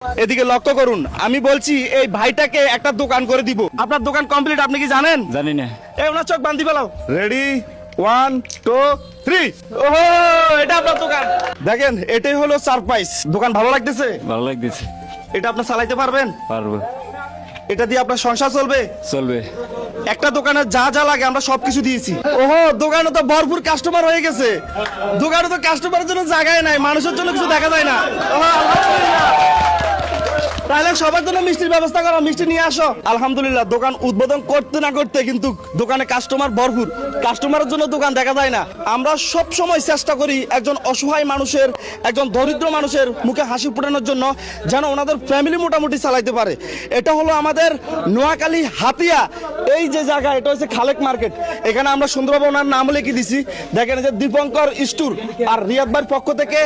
এদিকে লক্ষ্য করুন, আমি বলছি এই ভাইটাকে একটা দোকান করে দিব। আপনার দোকান কমপ্লিট, আপনি কি জানেন? জানি না। এই ওনার চোখ বান্ধি ফেলাও। রেডি, 1 2 3। ওহো, এটা আপনার দোকান। দেখেন, এটাই হলো সারপ্রাইজ। দোকান ভালো লাগতেছে? ভালো লাগতেছে। এটা আপনি চালাইতে পারবেন? পারবো। এটা দিয়ে আপনার সংসার চলবে? চলবে। একটা দোকানে যা যা লাগে আমরা সবকিছু দিয়েছি। ওহো, দোকানে তো ভরপুর কাস্টমার হয়ে গেছে। দোকানে তো কাস্টমারের জন্য জায়গায় নাই, মানুষের জন্য কিছু দেখা যায় না। ওহো, আলহামদুলিল্লাহ। তাহলে সবার জন্য মিষ্টির ব্যবস্থা করো, মিষ্টি নিয়ে আসো। আলহামদুলিল্লাহ, দোকান উদ্বোধন করতে না করতে কিন্তু দোকানে কাস্টমার ভরপুর। কাস্টমারের জন্য দোকান দেখা যায় না। আমরা সব সময় চেষ্টা করি একজন অসহায় মানুষের, একজন দরিদ্র মানুষের মুখে হাসি ফোটানোর জন্য, যেন ওনাদের ফ্যামিলি মোটামুটি চালাইতে পারে। এটা হলো আমাদের নোয়াখালী হাতিয়া। এই যে জায়গা, এটা হচ্ছে খালেক মার্কেট। এখানে আমরা সুন্দরভাবে ওনার নাম লিখে দিছি। দেখেন, যে দীপঙ্কর স্টোর আর রিয়াদ ভাইয়ের পক্ষ থেকে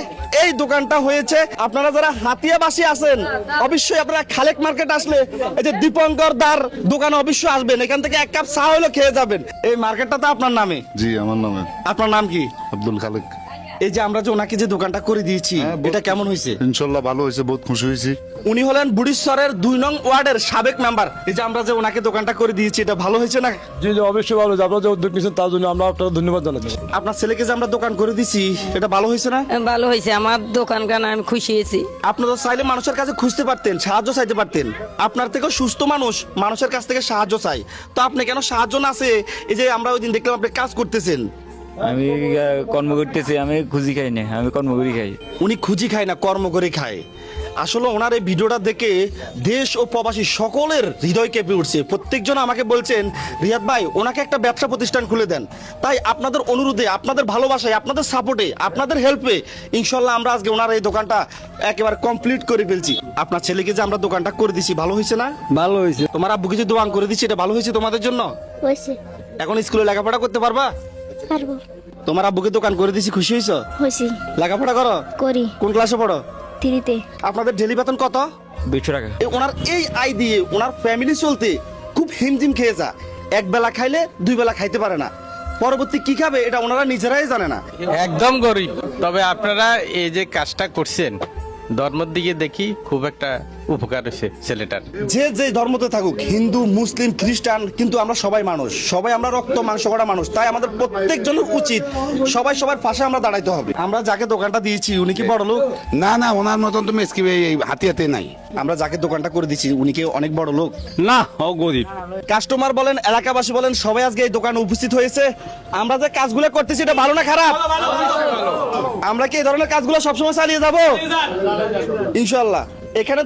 এই দোকানটা হয়েছে। আপনারা যারা হাতিয়াবাসী আছেন, অবশ্যই আপনারা খালেক মার্কেট আসলে এই যে দীপঙ্কর দার দোকানে অবশ্যই আসবেন। এখান থেকে এক কাপ চা হলে খেয়ে যাবেন। এই মার্কেটটা তো আপনার নামে? জি, আমার নামে। আপনার নাম কি? আব্দুল খালেক। এই যে আমরা যে ওনাকে যে দোকানটা করে দিয়েছি, এটা কেমন হয়েছে? ইনশাল্লাহ ভালো হয়েছে, বহুত খুশি হয়েছি। উনি হলেন বুড়িশ্বরের 2 নং ওয়ার্ডের সাবেক মেম্বার। এই যে আমরা যে ওনাকে দোকানটা করে দিয়েছি, এটা ভালো হয়েছে না? জি জি, অবশ্যই ভালো। আপনারা যে উদ্যোগ নিয়েছেন তার জন্য আমরা আপনাকে ধন্যবাদ জানাচ্ছি। আপনার ছেলেকে যে আমরা দোকান করে দিয়েছি, এটা ভালো হয়েছে না? ভালো হয়েছে, আমার দোকান কানা আমি খুশি হয়েছি। আপনারা চাইলে মানুষের কাছে খুঁজতে পারতেন, সাহায্য চাইতে পারতেন। আপনার থেকে সুস্থ মানুষ মানুষের কাছ থেকে সাহায্য চাই, তো আপনি কেন সাহায্য না আছে? এই যে আমরা ওই দিন দেখলাম আপনি কাজ করতেছেন। আমি কর্ম করতেছি, আমি খুঁজি খাই না, আমি কর্ম করি খাই। উনি খুঁজি খায় না, কর্ম করে খায়। আসলে ওনার এই ভিডিওটা দেখে দেশ ও প্রবাসী সকলের হৃদয় কেঁপে উঠছে। প্রত্যেকজন আমাকে বলছেন, রিয়াদ ভাই ওনাকে একটা ব্যবসা প্রতিষ্ঠান খুলে দেন। তাই আপনাদের অনুরোধে, আপনাদের ভালোবাসায়, আপনাদের সাপোর্টে, আপনাদের হেল্পে ইনশাল্লাহ আমরা আজকে ওনার এই দোকানটা একেবারে কমপ্লিট করে ফেলছি। আপনার ছেলেকে যে আমরা দোকানটা করে দিছি, ভালো হয়েছে না? ভালো হয়েছে। তোমার আব্বুকে যে দোকান করে দিচ্ছি, এটা ভালো হয়েছে তোমাদের জন্য? হয়েছে। এখন স্কুলে লেখাপড়া করতে পারবা? পারবো। তোমার আব্বুকে দোকান করে দিছি, খুশি হয়েছো? হয়েছি। লেখাপড়া করো? করি। কোন ক্লাসে পড়ো? 3-তে। আপনাদের ডেলি বেতন কত? 200 টাকা। ওনার এই আয় দিয়ে ওনার ফ্যামিলি চলতে খুব হিমজিম খেয়ে যা। এক বেলা খাইলে 2 বেলা খাইতে পারে না। পরবর্তী কি খাবে এটা ওনারা নিজেরাই জানে না। একদম গরিব। তবে আপনারা এই যে কাজটা করছেন, ধর্মের দিকে দেখি খুব একটা উপকার হয়েছে ছেলেটার। যে যে ধর্মতে থাকুক, হিন্দু, মুসলিম, খ্রিস্টান, কিন্তু আমরা সবাই মানুষ, সবাই আমরা রক্ত মাংস করা মানুষ। তাই আমাদের প্রত্যেকজনের উচিত সবাই সবার পাশে আমরা দাঁড়াইতে হবে। আমরা যাকে দোকানটা দিয়েছি উনি কি বড় লোক? না না, ওনার মতন তো মেসকি হাতে হাতে নাই। আমরা যাকে দোকানটা করে দিচ্ছি উনি কি অনেক বড় লোক? না, ও গরিব। কাস্টমার বলেন, এলাকাবাসী বলেন, সবাই আজকে এই দোকানে উপস্থিত হয়েছে। আমরা যে কাজগুলো করতেছি এটা ভালো না খারাপ? আমরা কি এই ধরনের কাজগুলো সবসময় চালিয়ে যাবো ইনশাল্লাহ? এখানে